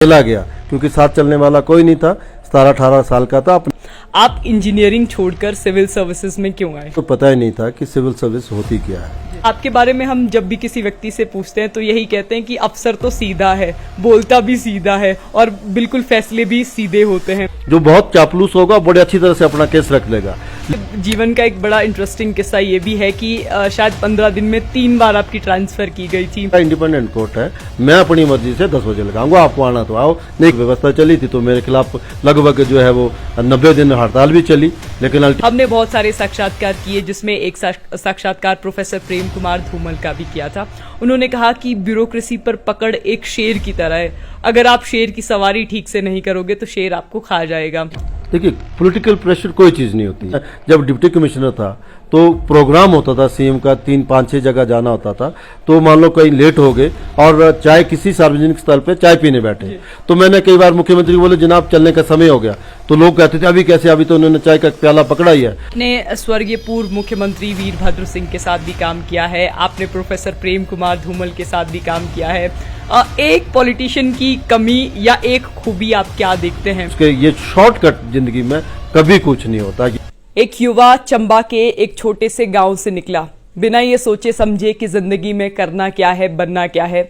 चला गया क्योंकि साथ चलने वाला कोई नहीं था। 17-18 साल का था। आप इंजीनियरिंग छोड़कर सिविल सर्विसेज में क्यों आए? तो पता ही नहीं था कि सिविल सर्विस होती क्या है। आपके बारे में हम जब भी किसी व्यक्ति से पूछते हैं तो यही कहते हैं कि अफसर तो सीधा है, बोलता भी सीधा है और बिल्कुल फैसले भी सीधे होते हैं। जो बहुत चापलूस होगा बड़े अच्छी तरह से अपना केस रख लेगा। जीवन का एक बड़ा इंटरेस्टिंग किस्सा ये भी है कि शायद 15 दिन में 3 बार आपकी ट्रांसफर की गई थी। इंडिपेंडेंट कोर्ट है, मैं अपनी मर्जी से 10 बजे लगाऊंगा, आपको आना तो आओ। नहीं, व्यवस्था चली थी तो मेरे खिलाफ लगभग जो है वो 90 दिन हड़ताल भी चली। लेकिन हमने बहुत सारे साक्षात्कार किए जिसमें एक साक्षात्कार प्रोफेसर प्रेम कुमार धूमल का भी किया था। उन्होंने कहा कि ब्यूरोक्रेसी पर पकड़ एक शेर की तरह है, अगर आप शेर की सवारी ठीक से नहीं करोगे तो शेर आपको खा जाएगा। देखिए, पॉलिटिकल प्रेशर कोई चीज़ नहीं होती है। जब डिप्टी कमिश्नर था तो प्रोग्राम होता था सीएम का, 3-5-6 जगह जाना होता था। तो मान लो कहीं लेट हो गए और चाय किसी सार्वजनिक स्थल पे चाय पीने बैठे, तो मैंने कई बार मुख्यमंत्री को बोले जनाब चलने का समय हो गया, तो लोग कहते थे अभी कैसे, अभी तो उन्होंने चाय का प्याला पकड़ा ही है। आपने स्वर्गीय पूर्व मुख्यमंत्री वीरभद्र सिंह के साथ भी काम किया है, आपने प्रोफेसर प्रेम कुमार धूमल के साथ भी काम किया है। एक पॉलिटिशियन की कमी या एक खूबी आप क्या देखते हैं? उसके ये शॉर्टकट जिंदगी में कभी कुछ नहीं होता। एक युवा चंबा के एक छोटे से गांव से निकला, बिना ये सोचे समझे कि जिंदगी में करना क्या है, बनना क्या है।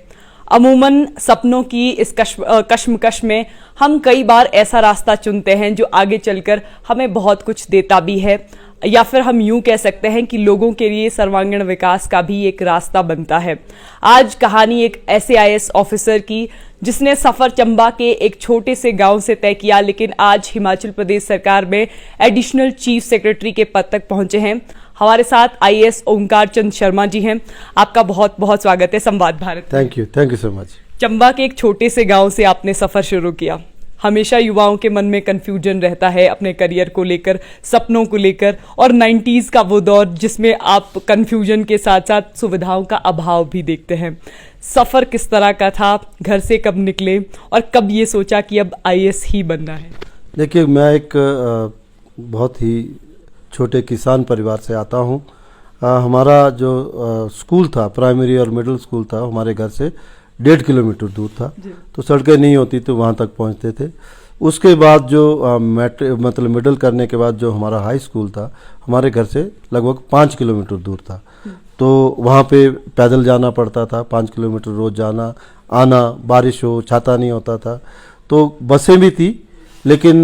अमूमन सपनों की इस कश्मकश में हम कई बार ऐसा रास्ता चुनते हैं जो आगे चलकर हमें बहुत कुछ देता भी है, या फिर हम यूं कह सकते हैं कि लोगों के लिए सर्वांगीण विकास का भी एक रास्ता बनता है। आज कहानी एक ऐसे आईएएस ऑफिसर की जिसने सफर चंबा के एक छोटे से गांव से तय किया, लेकिन आज हिमाचल प्रदेश सरकार में एडिशनल चीफ सेक्रेटरी के पद तक पहुंचे हैं। हमारे साथ आईएएस ओंकार चंद शर्मा जी हैं। आपका बहुत बहुत स्वागत है संवाद Bharat. Thank you so much. Chamba के एक छोटे से गांव से आपने सफर शुरू किया। हमेशा युवाओं के मन में कंफ्यूजन रहता है अपने करियर को लेकर, सपनों को लेकर, और 90s का वो दौर जिसमें आप कंफ्यूजन के साथ साथ सुविधाओं का अभाव भी देखते हैं। सफ़र किस तरह का था, घर से कब निकले और कब ये सोचा कि अब आईएएस ही बनना है? देखिए, मैं एक बहुत ही छोटे किसान परिवार से आता हूँ। हमारा जो स्कूल था, प्राइमरी और मिडिल स्कूल था, हमारे घर से 1.5 किलोमीटर दूर था, तो सड़कें नहीं होती तो वहाँ तक पहुँचते थे। उसके बाद जो मतलब मिडिल करने के बाद जो हमारा हाई स्कूल था, हमारे घर से लगभग 5 किलोमीटर दूर था, तो वहाँ पे पैदल जाना पड़ता था। 5 किलोमीटर रोज़ जाना आना, बारिश हो, छाता नहीं होता था, तो बसें भी थी लेकिन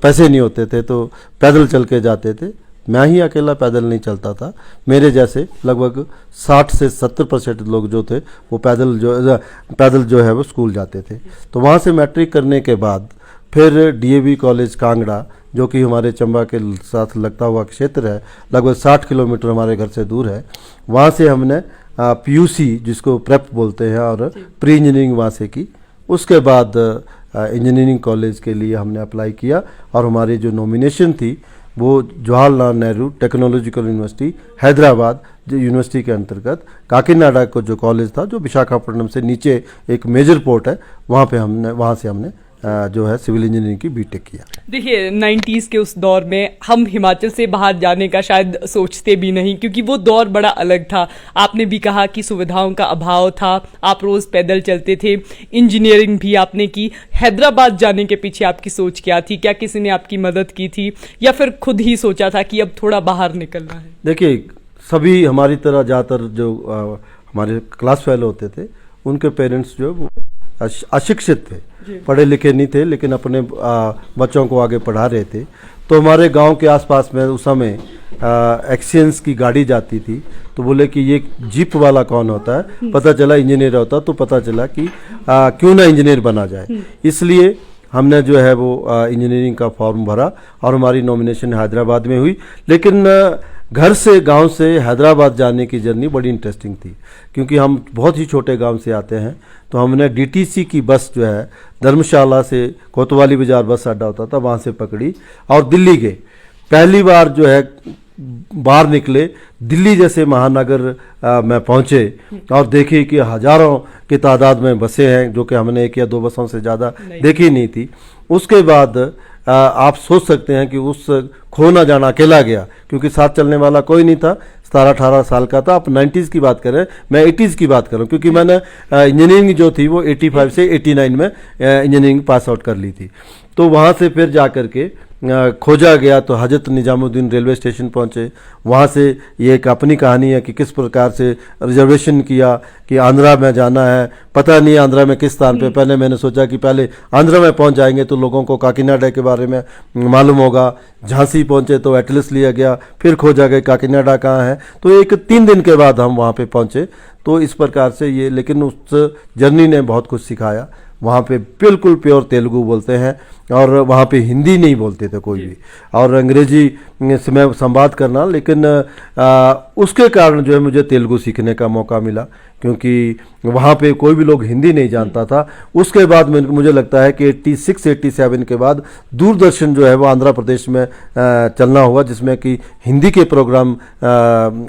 पैसे नहीं होते थे, तो पैदल चल के जाते थे। मैं ही अकेला पैदल नहीं चलता था, मेरे जैसे लगभग 60 से 70% लोग जो थे वो पैदल जो है वो स्कूल जाते थे। तो वहाँ से मैट्रिक करने के बाद फिर डीएवी कॉलेज कांगड़ा, जो कि हमारे चंबा के साथ लगता हुआ क्षेत्र है, लगभग 60 किलोमीटर हमारे घर से दूर है। वहाँ से हमने पीयूसी, जिसको प्रेप बोलते हैं, और प्री इंजीनियरिंग वहाँ से की। उसके बाद इंजीनियरिंग कॉलेज के लिए हमने अप्लाई किया और हमारी जो नॉमिनेशन थी वो Jawaharlal Nehru technological university Hyderabad university के अंतर्गत काकीनाडा को जो कॉलेज था, जो विशाखापट्टनम से नीचे एक मेजर पोर्ट है, वहाँ से हमने जो है सिविल इंजीनियरिंग की बीटेक किया। देखिए, 90s के उस दौर में हम हिमाचल से बाहर जाने का शायद सोचते भी नहीं, क्योंकि वो दौर बड़ा अलग था। आपने भी कहा कि सुविधाओं का अभाव था, आप रोज़ पैदल चलते थे, इंजीनियरिंग भी आपने की। हैदराबाद जाने के पीछे आपकी सोच क्या थी? क्या किसी ने आपकी मदद की थी या फिर खुद ही सोचा था कि अब थोड़ा बाहर निकलना है? देखिए, सभी हमारी तरह ज़्यादातर जो हमारे क्लास फेलो होते थे, उनके पेरेंट्स जो वो अशिक्षित थे, पढ़े लिखे नहीं थे, लेकिन अपने बच्चों को आगे पढ़ा रहे थे। तो हमारे गांव के आसपास में उस समय एक्सचेंज की गाड़ी जाती थी, तो बोले कि ये जीप वाला कौन होता है, पता चला इंजीनियर होता, तो पता चला कि क्यों ना इंजीनियर बना जाए। इसलिए हमने जो है वो इंजीनियरिंग का फॉर्म भरा और हमारी नॉमिनेशन हैदराबाद में हुई। लेकिन घर से, गांव से हैदराबाद जाने की जर्नी बड़ी इंटरेस्टिंग थी, क्योंकि हम बहुत ही छोटे गांव से आते हैं। तो हमने डीटीसी की बस जो है धर्मशाला से, कोतवाली बाजार बस अड्डा होता था, वहाँ से पकड़ी और दिल्ली गए। पहली बार जो है बाहर निकले, दिल्ली जैसे महानगर में पहुँचे और देखे कि हजारों की तादाद में बसें हैं, जो कि हमने 1 या 2 बसों से ज़्यादा देखी नहीं थी। उसके बाद आप सोच सकते हैं कि उस खो ना जाना, अकेला गया, क्योंकि साथ चलने वाला कोई नहीं था। 17-18 साल का था। आप 90s की बात करें, मैं 80s की बात करूं, क्योंकि मैंने इंजीनियरिंग जो थी वो 85 से 89 में इंजीनियरिंग पास आउट कर ली थी। तो वहाँ से फिर जा कर के खोजा गया तो हजरत निजामुद्दीन रेलवे स्टेशन पहुँचे। वहाँ से ये एक अपनी कहानी है कि किस प्रकार से रिजर्वेशन किया कि आंध्रा में जाना है, पता नहीं आंध्रा में किस स्थान पे। पहले मैंने सोचा कि पहले आंध्रा में पहुँच जाएंगे तो लोगों को काकीनाडा के बारे में मालूम होगा। झांसी पहुँचे तो एटलस लिया गया, फिर खोजा गया काकीनाडा कहाँ है। तो एक 3 दिन के बाद हम वहाँ पे पहुँचे। तो इस प्रकार से ये, लेकिन उस जर्नी ने बहुत कुछ सिखाया। वहाँ पे बिल्कुल प्योर तेलुगु बोलते हैं और वहाँ पे हिंदी नहीं बोलते थे कोई भी, और अंग्रेजी से मैं संवाद करना, लेकिन उसके कारण जो है मुझे तेलुगु सीखने का मौका मिला, क्योंकि वहाँ पे कोई भी लोग हिंदी नहीं जानता था। उसके बाद मुझे लगता है कि 86-87 के बाद दूरदर्शन जो है वो आंध्र प्रदेश में चलना हुआ, जिसमें कि हिंदी के प्रोग्राम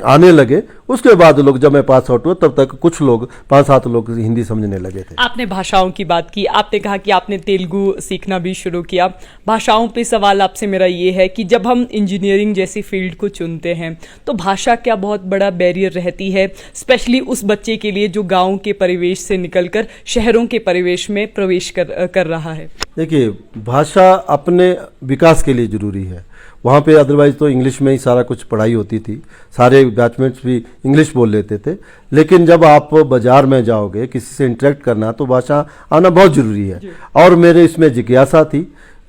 आने लगे। उसके बाद लोग, जब मैं पास आउट हुआ तब तक कुछ लोग 5-7 लोग हिंदी समझने लगे थे। आपने भाषाओं की बात की, आपने कहा कि आपने तेलुगु सीखना भी शुरू किया। भाषाओं पे सवाल आपसे मेरा ये है कि जब हम इंजीनियरिंग जैसी फील्ड को चुनते हैं तो भाषा क्या बहुत बड़ा बैरियर रहती है, स्पेशली उस बच्चे के लिए जो गाँव के परिवेश से निकलकर शहरों के परिवेश में प्रवेश कर रहा है? देखिए, भाषा अपने विकास के लिए जरूरी है। वहाँ पे अदरवाइज तो इंग्लिश में ही सारा कुछ पढ़ाई होती थी, सारे बैचमेट्स भी इंग्लिश बोल लेते थे। लेकिन जब आप बाजार में जाओगे, किसी से इंटरेक्ट करना, तो भाषा आना बहुत ज़रूरी है। और मेरे इसमें जिज्ञासा थी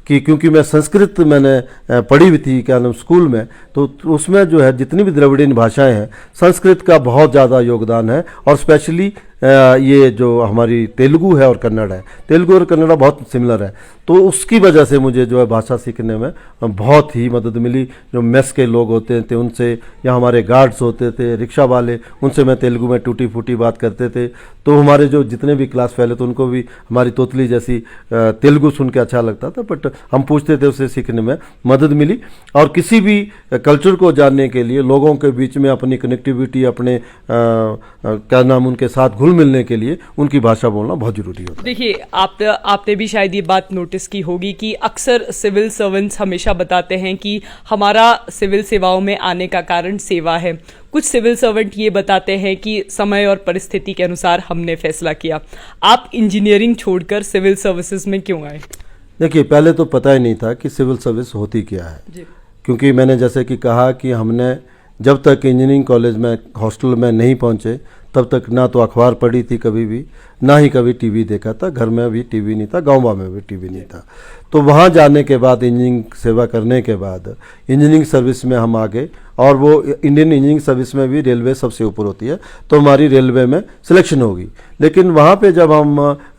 कि क्योंकि मैं संस्कृत मैंने पढ़ी हुई थी क्या नाम स्कूल में, तो उसमें जो है जितनी भी द्रविड़ीय भाषाएं हैं, संस्कृत का बहुत ज़्यादा योगदान है। और स्पेशली ये जो हमारी तेलुगु है और कन्नड़ है, तेलुगु और कन्नड़ बहुत सिमिलर है। तो उसकी वजह से मुझे जो है भाषा सीखने में बहुत ही मदद मिली। जो मेस के लोग होते थे उनसे, या हमारे गार्ड्स होते थे, रिक्शा वाले, उनसे मैं तेलुगु में टूटी फूटी बात करते थे। तो हमारे जो जितने भी क्लास फेलो थे उनको भी हमारी तोतली जैसी तेलुगु सुन के अच्छा लगता था, बट हम पूछते थे, उससे सीखने में मदद मिली। और किसी भी कल्चर को जानने के लिए लोगों के बीच में अपनी कनेक्टिविटी, अपने क्या नाम उनके साथ घुल मिलने के लिए उनकी भाषा बोलना बहुत जरूरी होता है। देखिए, आपने भी शायद ये बात नोटिस की होगी कि अक्सर सिविल सर्वेंट्स हमेशा बताते हैं कि हमारा सिविल सेवाओं में आने का कारण सेवा है। कुछ सिविल सर्वेंट ये बताते हैं कि समय और परिस्थिति के अनुसार हमने फैसला किया। आप इंजीनियरिंग छोड़कर सिविल सर्विसेज में क्यों आए? देखिए, पहले तो पता ही नहीं था कि सिविल सर्विस होती क्या है, क्योंकि मैंने जैसे कि कहा कि हमने जब तक इंजीनियरिंग कॉलेज में हॉस्टल में नहीं पहुंचे तब तक ना तो अखबार पढ़ी थी कभी भी, ना ही कभी टीवी देखा था। घर में भी टीवी नहीं था, गाँव में भी टीवी नहीं था। तो वहाँ जाने के बाद, इंजीनियरिंग सेवा करने के बाद इंजीनियरिंग सर्विस में हम आ गए। और वो इंडियन इंजीनियरिंग सर्विस में भी रेलवे सबसे ऊपर होती है, तो हमारी रेलवे में सिलेक्शन होगी। लेकिन वहाँ पे जब हम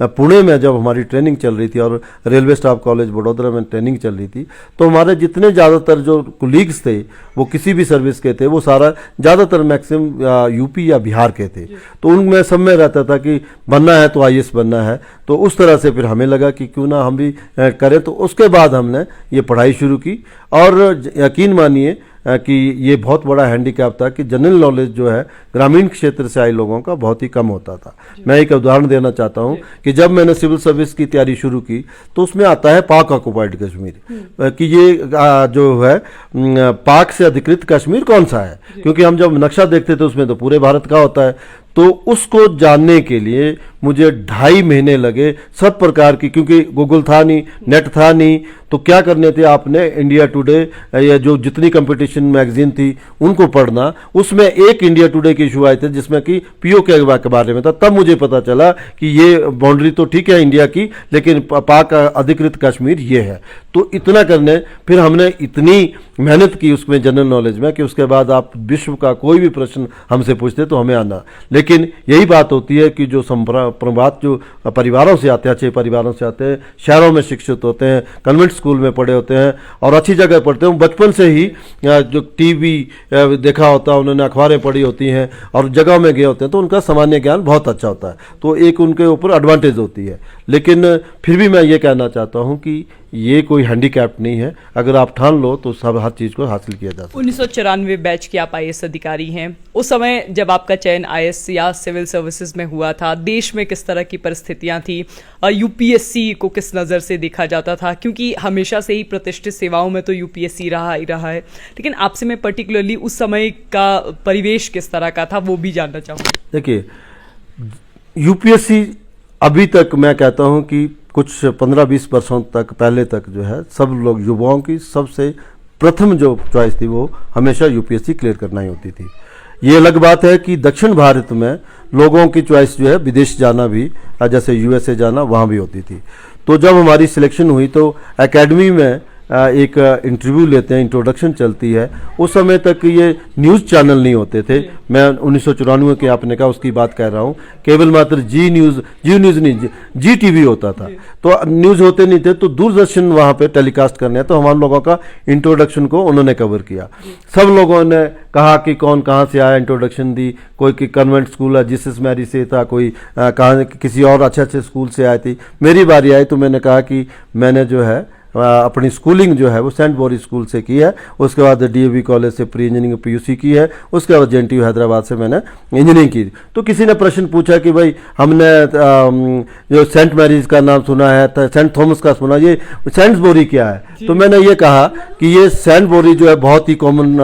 पुणे में जब हमारी ट्रेनिंग चल रही थी और रेलवे स्टाफ कॉलेज बड़ौदा में ट्रेनिंग चल रही थी, तो हमारे जितने ज़्यादातर जो कुलीग्स थे वो किसी भी सर्विस के थे, वो सारा ज़्यादातर मैक्सिमम यूपी या बिहार के थे। तो उनमें सब में रहता था कि बनना है तो आईएएस बनना है। तो उस तरह से फिर हमें लगा कि क्यों ना हम भी करें। तो उसके बाद हमने ये पढ़ाई शुरू की। और यकीन मानिए कि ये बहुत बड़ा हैंडीकैप था कि जनरल नॉलेज जो है ग्रामीण क्षेत्र से आए लोगों का बहुत ही कम होता था। मैं एक उदाहरण देना चाहता हूँ कि जब मैंने सिविल सर्विस की तैयारी शुरू की तो उसमें आता है पाक ऑक्युपाइड कश्मीर, कि ये जो है पाक से अधिकृत कश्मीर कौन सा है, क्योंकि हम जब नक्शा देखते थे उसमें तो पूरे भारत का होता है। तो उसको जानने के लिए मुझे 2.5 महीने लगे, सब प्रकार की, क्योंकि गूगल था नहीं, नेट था नहीं। तो क्या करने थे, आपने इंडिया टुडे या जो जितनी कंपटीशन मैगजीन थी उनको पढ़ना। उसमें एक इंडिया टुडे के इशू आए थे जिसमें कि पीओ के बारे में था। तब मुझे पता चला कि ये बाउंड्री तो ठीक है इंडिया की, लेकिन पाक अधिकृत कश्मीर ये है। तो इतना करने फिर हमने इतनी मेहनत की उसमें जनरल नॉलेज में कि उसके बाद आप विश्व का कोई भी प्रश्न हमसे पूछते तो हमें आना। लेकिन यही बात होती है कि जो प्रभात जो परिवारों से आते हैं, अच्छे परिवारों से आते हैं, शहरों में शिक्षित होते हैं, कन्वेंट स्कूल में पढ़े होते हैं और अच्छी जगह पढ़ते हैं, बचपन से ही जो टीवी देखा होता है, उन्होंने अखबारें पढ़ी होती हैं और जगह में गए होते हैं, तो उनका सामान्य ज्ञान बहुत अच्छा होता है। तो एक उनके ऊपर एडवांटेज होती है। लेकिन फिर भी मैं ये कहना चाहता हूँ कि ये कोई हैंडीकैप नहीं है, अगर आप ठान लो तो सब हर चीज़ को हासिल किया जा सकता है। 1994 बैच के आप आईएएस अधिकारी हैं। उस समय जब आपका चयन आईएएस या सिविल सर्विसेज में हुआ था, देश में किस तरह की परिस्थितियां थी, यूपीएससी को किस नज़र से देखा जाता था, क्योंकि हमेशा से ही प्रतिष्ठित सेवाओं में तो यूपीएससी रहा ही रहा है, लेकिन आपसे मैं पर्टिकुलरली उस समय का परिवेश किस तरह का था वो भी जानना चाहूँगी। देखिए, यूपीएससी अभी तक मैं कहता हूं कि कुछ 15-20 वर्षों तक पहले तक जो है सब लोग युवाओं की सबसे प्रथम जो चॉइस थी वो हमेशा यूपीएससी क्लियर करना ही होती थी। ये अलग बात है कि दक्षिण भारत में लोगों की चॉइस जो है विदेश जाना भी, जैसे यूएसए जाना, वहाँ भी होती थी। तो जब हमारी सिलेक्शन हुई तो एकेडमी में एक इंटरव्यू लेते हैं, इंट्रोडक्शन चलती है। उस समय तक ये न्यूज़ चैनल नहीं होते थे। मैं 1994 के आपने कहा उसकी बात कह रहा हूँ। केवल मात्र जी न्यूज़ नहीं, जी टीवी होता था, तो न्यूज़ होते नहीं थे। तो दूरदर्शन वहाँ पे टेलीकास्ट करने है, तो हमारे लोगों का इंट्रोडक्शन को उन्होंने कवर किया। सब लोगों ने कहा कि कौन कहाँ से आया, इंट्रोडक्शन दी। कोई कन्वेंट स्कूल है जीसस मैरी से था, कोई कहाँ किसी और अच्छे स्कूल से आई थी। मेरी बारी आई तो मैंने कहा कि मैंने जो है अपनी स्कूलिंग जो है वो सेंट बोरी स्कूल से की है, उसके बाद डीएवी कॉलेज से प्री इंजीनियरिंग पीयूसी की है, उसके बाद जेएनटीयू हैदराबाद से मैंने इंजीनियरिंग की। तो किसी ने प्रश्न पूछा कि भाई हमने जो सेंट मैरीज का नाम सुना है, सेंट थॉमस का सुना, ये सेंट बोरी क्या है? तो मैंने ये कहा कि ये सेंट बोरी जो है बहुत ही कॉमन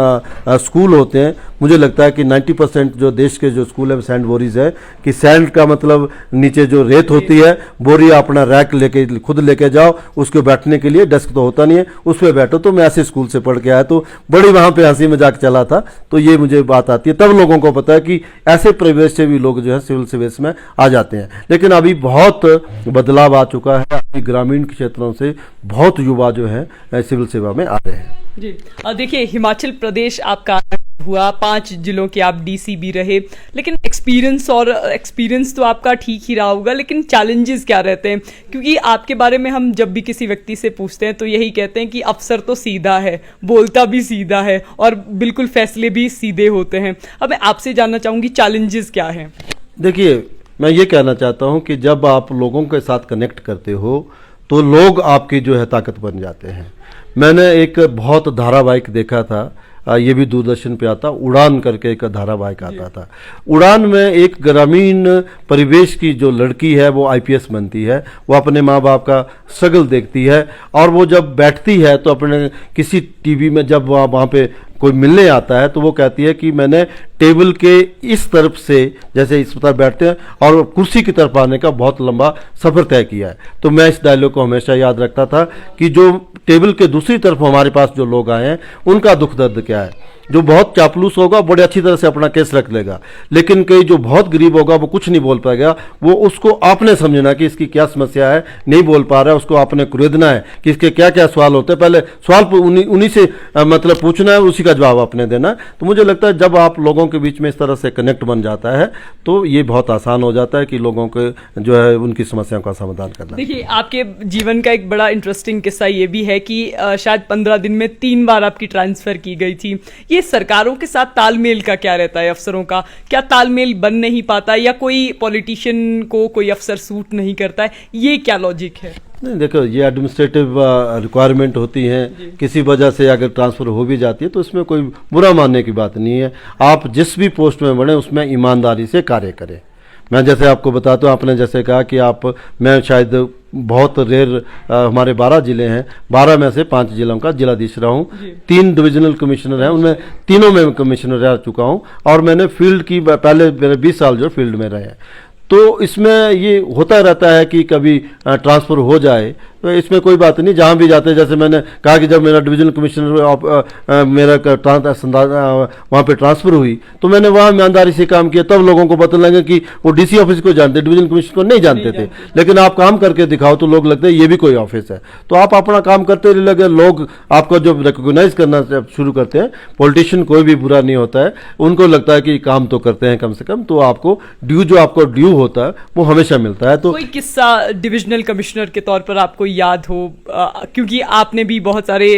स्कूल होते हैं। मुझे लगता है कि 90% जो देश के जो स्कूल है सेंट बोरीज है, कि सेंट का मतलब नीचे जो रेत होती है, बोरी अपना रैक लेके खुद लेके जाओ, उसको बैठने के लिए डेस्क तो होता नहीं है, उस पर बैठो। तो मैं ऐसे स्कूल से पढ़ के आया, तो बड़ी वहां पे हंसी मजाक चला था। तो ये मुझे बात आती है, तब लोगों को पता है कि ऐसे परिवेश से भी लोग जो है सिविल सर्विस में आ जाते हैं। लेकिन अभी बहुत बदलाव आ चुका है, अभी ग्रामीण क्षेत्रों से बहुत युवा जो है सिविल सेवा में आ रहे हैं। जी, देखिए, हिमाचल प्रदेश आपका हुआ, 5 जिलों के आप डीसी भी रहे, लेकिन एक्सपीरियंस तो आपका ठीक ही रहा होगा, लेकिन चैलेंजेस क्या रहते हैं? क्योंकि आपके बारे में हम जब भी किसी व्यक्ति से पूछते हैं तो यही कहते हैं कि अफसर तो सीधा है, बोलता भी सीधा है और बिल्कुल फैसले भी सीधे होते हैं। अब मैं आपसे जानना चाहूँगी चैलेंजेस क्या हैं? देखिए, मैं ये कहना चाहता हूँ कि जब आप लोगों के साथ कनेक्ट करते हो तो लोग आपकी जो है ताकत बन जाते हैं। मैंने एक बहुत धारावाहिक देखा था, ये भी दूरदर्शन पे आता, उड़ान करके एक धारावाहिक आता था। उड़ान में एक ग्रामीण परिवेश की जो लड़की है वो आईपीएस बनती है, वो अपने माँ बाप का स्ट्रगल देखती है, और वो जब बैठती है तो अपने किसी टीवी में जब वहाँ पे कोई मिलने आता है तो वो कहती है कि मैंने टेबल के इस तरफ से, जैसे इस तरफ बैठते हैं, और कुर्सी की तरफ आने का बहुत लंबा सफ़र तय किया है। तो मैं इस डायलॉग को हमेशा याद रखता था कि जो टेबल के दूसरी तरफ हमारे पास जो लोग आए हैं उनका दुख दर्द क्या है। जो बहुत चापलूस होगा बड़े अच्छी तरह से अपना केस रख लेगा, लेकिन कई जो बहुत गरीब होगा वो कुछ नहीं बोल पाएगा। वो उसको आपने समझना कि इसकी क्या समस्या है, नहीं बोल पा रहा है, उसको आपने कुरेदना है कि इसके क्या क्या सवाल होते हैं। पहले सवाल उन्हीं से मतलब पूछना है, उसी का जवाब आपने देना है। तो मुझे लगता है जब आप लोगों के बीच में इस तरह से कनेक्ट बन जाता है तो ये बहुत आसान हो जाता है कि लोगों के जो है उनकी समस्याओं का समाधान करना। देखिए, आपके जीवन का एक बड़ा इंटरेस्टिंग किस्सा ये भी है कि शायद 15 दिन में 3 बार आपकी ट्रांसफर की गई थी। ये सरकारों के साथ तालमेल का क्या रहता है? अफसरों का क्या तालमेल बन नहीं पाता, या कोई पॉलिटिशियन को कोई अफसर सूट नहीं करता है? ये क्या लॉजिक है? नहीं, देखो, ये एडमिनिस्ट्रेटिव रिक्वायरमेंट होती हैं, किसी वजह से अगर ट्रांसफ़र हो भी जाती है तो इसमें कोई बुरा मानने की बात नहीं है। आप जिस भी पोस्ट में बढ़े उसमें ईमानदारी से कार्य करें। मैं जैसे आपको बताता हूँ, आपने जैसे कहा कि मैं शायद बहुत रेयर, हमारे 12 जिले हैं, 12 में से 5 जिलों का जिलाधीश रहा हूँ, 3 डिविजनल कमिश्नर हैं, उनमें तीनों में कमिश्नर रह चुका हूँ, और मैंने फील्ड की पहले मेरे 20 साल जो फील्ड में रहे हैं। तो इसमें ये होता रहता है कि कभी ट्रांसफ़र हो जाए, तो इसमें कोई बात नहीं। जहाँ भी जाते हैं, जैसे मैंने कहा कि जब मेरा डिविजनल कमिश्नर मेरा वहाँ पे ट्रांसफ़र हुई तो मैंने वहाँ ईमानदारी से काम किया। तब लोगों को पता लगा कि वो डीसी ऑफिस को जानते, डिविजनल कमिश्नर को नहीं जानते थे, लेकिन आप काम करके दिखाओ तो लोग लगते हैं ये भी कोई ऑफिस है। तो आप अपना काम करते लगे, लोग आपको जब रिकोगनाइज करना शुरू करते हैं, पॉलिटिशियन कोई भी बुरा नहीं होता है, उनको लगता है कि काम तो करते हैं कम से कम, तो आपको जो आपको ड्यू होता है वो हमेशा मिलता है। तो कोई किस्सा डिविजनल कमिश्नर के तौर पर आपको याद हो, क्योंकि आपने भी बहुत सारे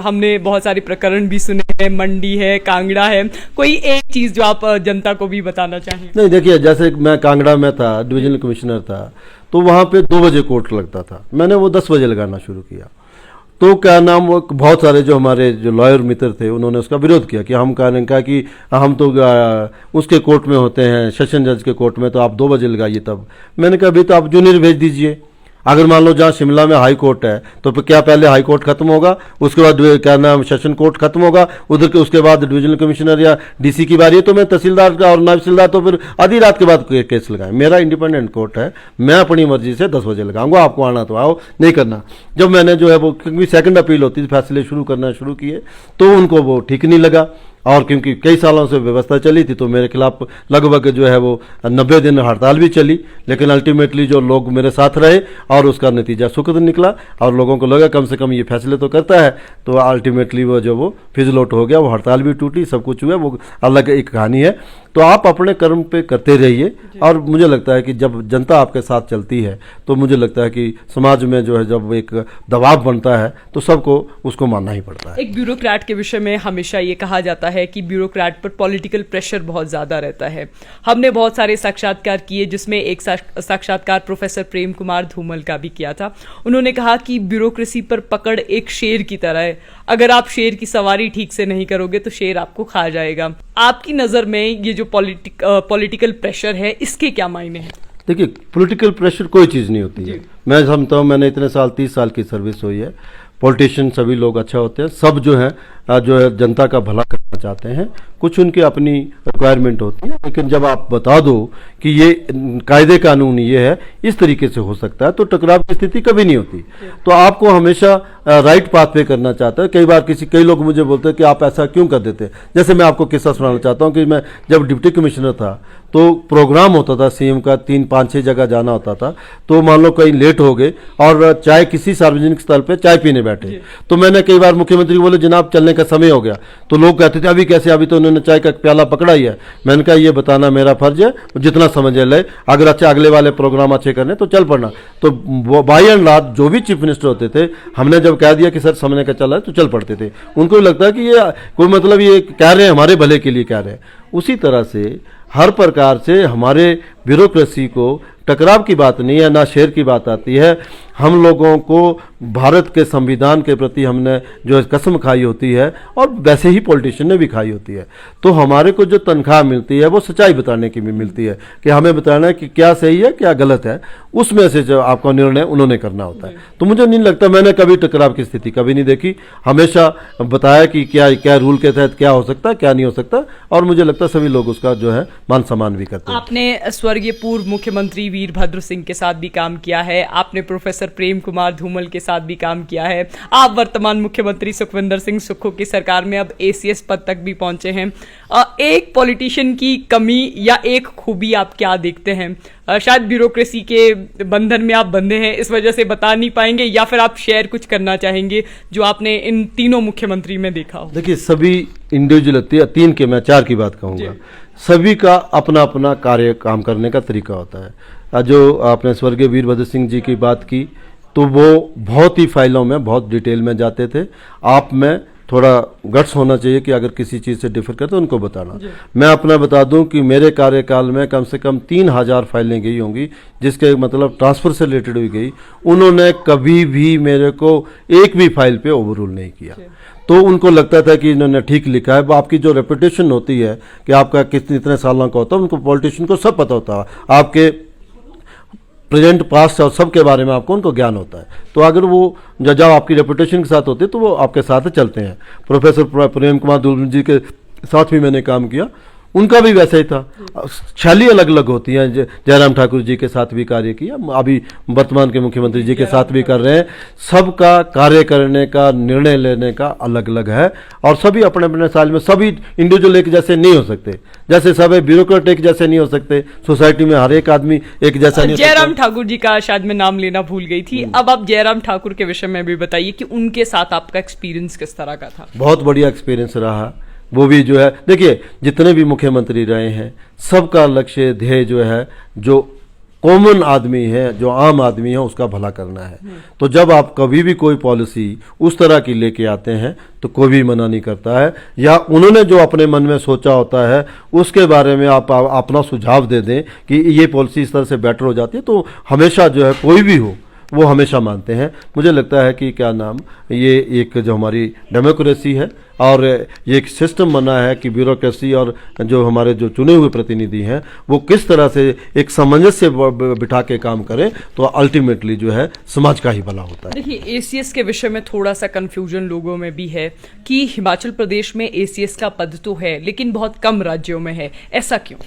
हमने बहुत सारे प्रकरण भी सुने हैं, मंडी है, कांगड़ा है, कोई एक चीज जो आप जनता को भी बताना चाहें? नहीं, देखिए, जैसे मैं कांगड़ा में था, डिविजनल कमिश्नर था, तो वहाँ पे 2 बजे कोर्ट लगता था, मैंने वो 10 बजे लगाना शुरू किया। तो क्या नाम वो बहुत सारे जो हमारे जो लॉयर मित्र थे उन्होंने उसका विरोध किया कि हम कहा कि हम तो उसके कोर्ट में होते हैं, सेशन जज के कोर्ट में, तो आप 2 बजे लगाइए। तब मैंने कहा अभी तो आप जूनियर भेज दीजिए। अगर मान लो जहाँ शिमला में हाई कोर्ट है तो क्या पहले हाई कोर्ट खत्म होगा, उसके बाद क्या नाम सेशन कोर्ट खत्म होगा, उधर के उसके बाद डिविजनल कमिश्नर या डीसी की बारी है, तो मैं तहसीलदार का और नायब तहसीलदार तो फिर आधी रात के बाद केस लगाएं। मेरा इंडिपेंडेंट कोर्ट है, मैं अपनी मर्जी से 10 बजे लगाऊंगा, आपको आना तो आओ, नहीं करना। जब मैंने जो है वो क्योंकि सेकंड अपील होती थी, फैसले शुरू किए तो उनको वो ठीक नहीं लगा, और क्योंकि कई सालों से व्यवस्था चली थी तो मेरे खिलाफ लगभग जो है वो 90 दिन हड़ताल भी चली, लेकिन अल्टीमेटली जो लोग मेरे साथ रहे और उसका नतीजा सुखद निकला और लोगों को लगा कम से कम ये फैसले तो करता है, तो अल्टीमेटली वो फिजल आउट हो गया, वो हड़ताल भी टूटी, सब कुछ हुआ, वो अलग एक कहानी है। तो आप अपने कर्म पे करते रहिए, और मुझे लगता है कि जब जनता आपके साथ चलती है तो मुझे लगता है कि समाज में जो है जब एक दबाव बनता है तो सबको उसको मानना ही पड़ता है। एक ब्यूरोक्रेट के विषय में हमेशा ये कहा जाता है कि ब्यूरोक्रेट पर पॉलिटिकल प्रेशर बहुत ज़्यादा रहता है। हमने बहुत सारे साक्षात्कार किए, जिसमें एक साक्षात्कार प्रोफेसर प्रेम कुमार धूमल का भी किया था। उन्होंने कहा कि ब्यूरोक्रेसी पर पकड़ एक शेर की तरह है, अगर आप शेर की सवारी ठीक से नहीं करोगे तो शेर आपको खा जाएगा। आपकी नज़र में ये जो पॉलिटिकल प्रेशर है, इसके क्या मायने हैं? देखिए, पॉलिटिकल प्रेशर कोई चीज़ नहीं होती है। मैं समझता हूँ, मैंने इतने साल 30 साल की सर्विस हुई है, पॉलिटिशियन सभी लोग अच्छा होते हैं, सब जो है जनता का भला करना चाहते हैं, कुछ उनकी अपनी रिक्वायरमेंट होती है, लेकिन जब आप बता दो कि ये कायदे कानून ये है, इस तरीके से हो सकता है, तो टकराव की स्थिति कभी नहीं होती। तो आपको हमेशा राइट पाथ पे करना चाहता है। कई लोग मुझे बोलते हैं कि आप ऐसा क्यों कर देते हैं। जैसे मैं आपको किस्सा सुनाना चाहता हूँ कि मैं जब डिप्टी कमिश्नर था तो प्रोग्राम होता था सीएम का, 3-5-6 जगह जाना होता था, तो मान लो कहीं लेट हो गए और चाय किसी सार्वजनिक स्थल पे चाय पीने बैठे, तो मैंने कई बार मुख्यमंत्री बोले जनाब चलने का समय हो गया, तो लोग कहते थे अभी कैसे, अभी तो उन्होंने चाय का प्याला पकड़ा ही है। मैंने कहा ये बताना मेरा फर्ज है, जितना समझ ले, अगर अच्छा अगले वाले प्रोग्राम अच्छे करने तो चल पड़ना। तो बाई एंड लार्ज जो भी चीफ मिनिस्टर होते थे, हमने जब कह दिया कि सर समय का चला है तो चल पड़ते थे। उनको लगता है कि ये कोई मतलब ये कह रहे हैं हमारे भले के लिए कह रहे हैं। उसी तरह से हर प्रकार से हमारे ब्यूरोक्रेसी को टकराव की बात नहीं है, ना शेर की बात आती है। हम लोगों को भारत के संविधान के प्रति हमने जो कसम खाई होती है, और वैसे ही पॉलिटिशियन ने भी खाई होती है, तो हमारे को जो तनख्वाह मिलती है वो सच्चाई बताने की भी मिलती है, कि हमें बताना है कि क्या सही है क्या गलत है, उसमें से जो आपका निर्णय उन्होंने करना होता है। तो मुझे नहीं लगता, मैंने कभी टकराव की स्थिति कभी नहीं देखी, हमेशा बताया कि क्या रूल के तहत क्या हो सकता है क्या नहीं हो सकता, और मुझे लगता है सभी लोग उसका जो है मान सम्मान भी करते हैं। आपने स्वर्गीय पूर्व मुख्यमंत्री वीरभद्र सिंह के साथ भी काम किया है, आपने प्रोफेसर प्रेम कुमार धूमल के साथ भी काम किया है, आप वर्तमान मुख्यमंत्री सुखविंदर सिंह सुक्खू की सरकार में अब एसीएस पद तक भी पहुंचे हैं। एक पॉलिटिशियन की कमी या एक खूबी आप क्या देखते हैं? शायद ब्यूरोक्रेसी के बंधन में आप बंधे हैं, इस वजह से बता नहीं पाएंगे, या फिर आप शेयर कुछ करना चाहेंगे जो आपने इन तीनों मुख्यमंत्री में देखा हो? देखिए, सभी इंडिविजुअल, 3 के मैं 4 की बात कहूँगा, सभी का अपना अपना कार्य काम करने का तरीका होता है। जो आपने स्वर्गीय वीरभद्र सिंह जी की बात की, तो वो बहुत ही फाइलों में बहुत डिटेल में जाते थे। आप में थोड़ा गट्स होना चाहिए कि अगर किसी चीज़ से डिफर करते उनको बताना। मैं अपना बता दूं कि मेरे कार्यकाल में कम से कम 3000 फाइलें गई होंगी, जिसके मतलब ट्रांसफ़र से रिलेटेड हुई गई। उन्होंने कभी भी मेरे को एक भी फाइल पे ओवररूल नहीं किया। तो उनको लगता था कि इन्होंने ठीक लिखा है। वो आपकी जो रेपुटेशन होती है कि आपका इतने सालों का होता है, उनको पॉलिटिशियन को सब पता होता है, आपके प्रेजेंट पास्ट और सब के बारे में आपको उनको ज्ञान होता है। तो अगर वो जब आपकी रेपुटेशन के साथ होते तो वो आपके साथ चलते हैं। प्रोफेसर प्रेम कुमार धूमल जी के साथ भी मैंने काम किया, उनका भी वैसा ही था। शैली अलग अलग होती है। जयराम ठाकुर जी के साथ भी कार्य किया, अभी वर्तमान के मुख्यमंत्री जी के साथ भी कर रहे हैं। सबका कार्य करने का, निर्णय लेने का अलग अलग है, और सभी अपने अपने साल में सभी इंडिविजुअल एक जैसे नहीं हो सकते। जैसे सब ब्यूरोक्रेट एक जैसे नहीं हो सकते, सोसाइटी में हर एक आदमी एक जैसा नहीं हो सकता। जयराम ठाकुर जी का शायद मैं नाम लेना भूल गई थी। अब आप जयराम ठाकुर के विषय में भी बताइए कि उनके साथ आपका एक्सपीरियंस किस तरह का था? बहुत बढ़िया एक्सपीरियंस रहा। वो भी जो है, देखिए जितने भी मुख्यमंत्री रहे हैं, सबका लक्ष्य ध्येय जो है, जो कॉमन आदमी है, जो आम आदमी है, उसका भला करना है। तो जब आप कभी भी कोई पॉलिसी उस तरह की लेके आते हैं तो कोई भी मना नहीं करता है, या उन्होंने जो अपने मन में सोचा होता है उसके बारे में आप अपना सुझाव दे दें कि ये पॉलिसी इस तरह से बेटर हो जाती है, तो हमेशा जो है कोई भी हो वो हमेशा मानते हैं। मुझे लगता है कि क्या नाम ये एक जो हमारी डेमोक्रेसी है और ये एक सिस्टम बना है कि ब्यूरोक्रेसी और जो हमारे जो चुने हुए प्रतिनिधि हैं वो किस तरह से एक सामंजस्य बिठा के काम करें तो अल्टीमेटली जो है समाज का ही भला होता है। देखिए, एसीएस के विषय में थोड़ा सा कंफ्यूजन लोगों में भी है कि हिमाचल प्रदेश में एसीएस का पद तो है लेकिन बहुत कम राज्यों में है, ऐसा क्यों?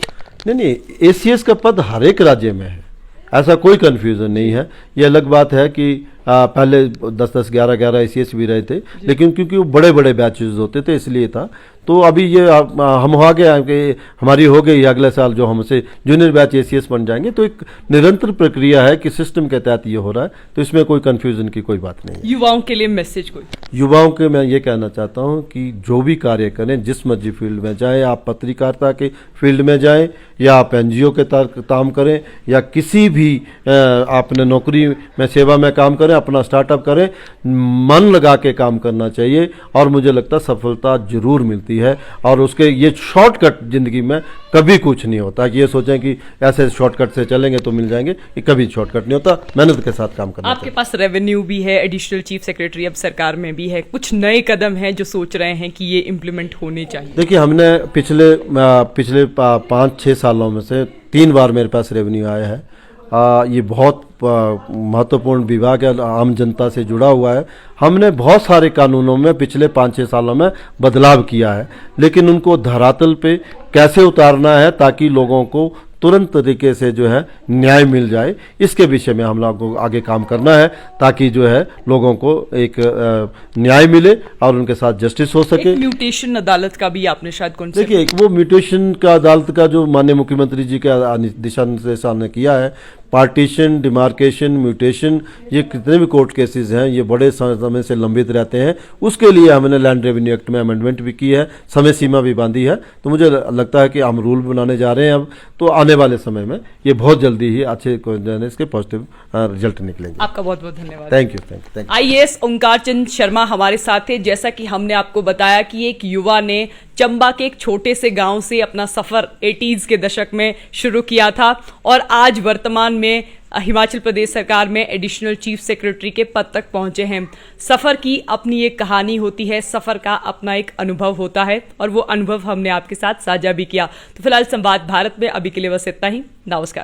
नहीं, एसीएस का पद हर एक राज्य में है, ऐसा कोई कन्फ्यूज़न नहीं है। ये अलग बात है कि पहले 10-10, 11-11 एसीएस भी रहे थे, लेकिन क्योंकि वो बड़े बड़े बैचेस होते थे इसलिए था। तो अभी ये हम हो गया कि हमारी हो गई, अगले साल जो हमसे जूनियर बैच एसीएस बन जाएंगे। तो एक निरंतर प्रक्रिया है कि सिस्टम के तहत ये हो रहा है, तो इसमें कोई कन्फ्यूज़न की कोई बात नहीं है। युवाओं के लिए मैसेज कोई? युवाओं के मैं ये कहना चाहता हूँ कि जो भी कार्य करें, जिस मर्जी फील्ड में जाएं, आप पत्रकारिता के फील्ड में जाएं या आप एनजीओ के काम करें या किसी भी आपने नौकरी में सेवा में काम करें, अपना स्टार्टअप करें, मन लगा के काम करना चाहिए और मुझे लगता है सफलता जरूर मिलती है। और उसके ये शॉर्टकट जिंदगी में कभी कुछ नहीं होता कि ये सोचें कि ऐसे शॉर्टकट से चलेंगे तो मिल जाएंगे, ये कभी शॉर्टकट नहीं होता। मेहनत के साथ काम करना आपके पास रेवेन्यू भी है, एडिशनल चीफ सेक्रेटरी अब सरकार में भी है, कुछ नए कदम हैं जो सोच रहे हैं कि ये इम्प्लीमेंट होने चाहिए? देखिए, हमने पिछले 5-6 सालों में से 3 बार मेरे पास रेवेन्यू आया है। ये बहुत महत्वपूर्ण विभाग है, आम जनता से जुड़ा हुआ है। हमने बहुत सारे कानूनों में पिछले 5-6 सालों में बदलाव किया है, लेकिन उनको धरातल पे कैसे उतारना है ताकि लोगों को तुरंत तरीके से जो है न्याय मिल जाए, इसके विषय में हम लोगों को आगे काम करना है ताकि जो है लोगों को एक न्याय मिले और उनके साथ जस्टिस हो सके। म्यूटेशन अदालत का भी आपने शायद कॉन्सेप्ट? देखिए, वो म्यूटेशन का अदालत का जो माननीय मुख्यमंत्री जी के दिशा निर्देशन ने किया है, पार्टीशन, डिमार्केशन, म्यूटेशन, ये कितने भी कोर्ट केसेस हैं ये बड़े समय से लंबित रहते हैं। उसके लिए हमने लैंड रेवेन्यू एक्ट में अमेंडमेंट भी की है, समय सीमा भी बांधी है। तो मुझे लगता है कि हम रूल बनाने जा रहे हैं अब, तो आने वाले समय में ये बहुत जल्दी ही अच्छे इसके पॉजिटिव रिजल्ट निकलेंगे। आपका बहुत बहुत धन्यवाद। Thank you. आईएएस ओंकार चंद शर्मा हमारे साथ थे। जैसा कि हमने आपको बताया कि एक युवा ने चंबा के एक छोटे से गांव से अपना सफर 80s के दशक में शुरू किया था और आज वर्तमान में हिमाचल प्रदेश सरकार में एडिशनल चीफ सेक्रेटरी के पद तक पहुंचे हैं। सफर की अपनी एक कहानी होती है, सफर का अपना एक अनुभव होता है और वो अनुभव हमने आपके साथ साझा भी किया। तो फिलहाल संवाद भारत में अभी के लिए बस इतना ही। नमस्कार।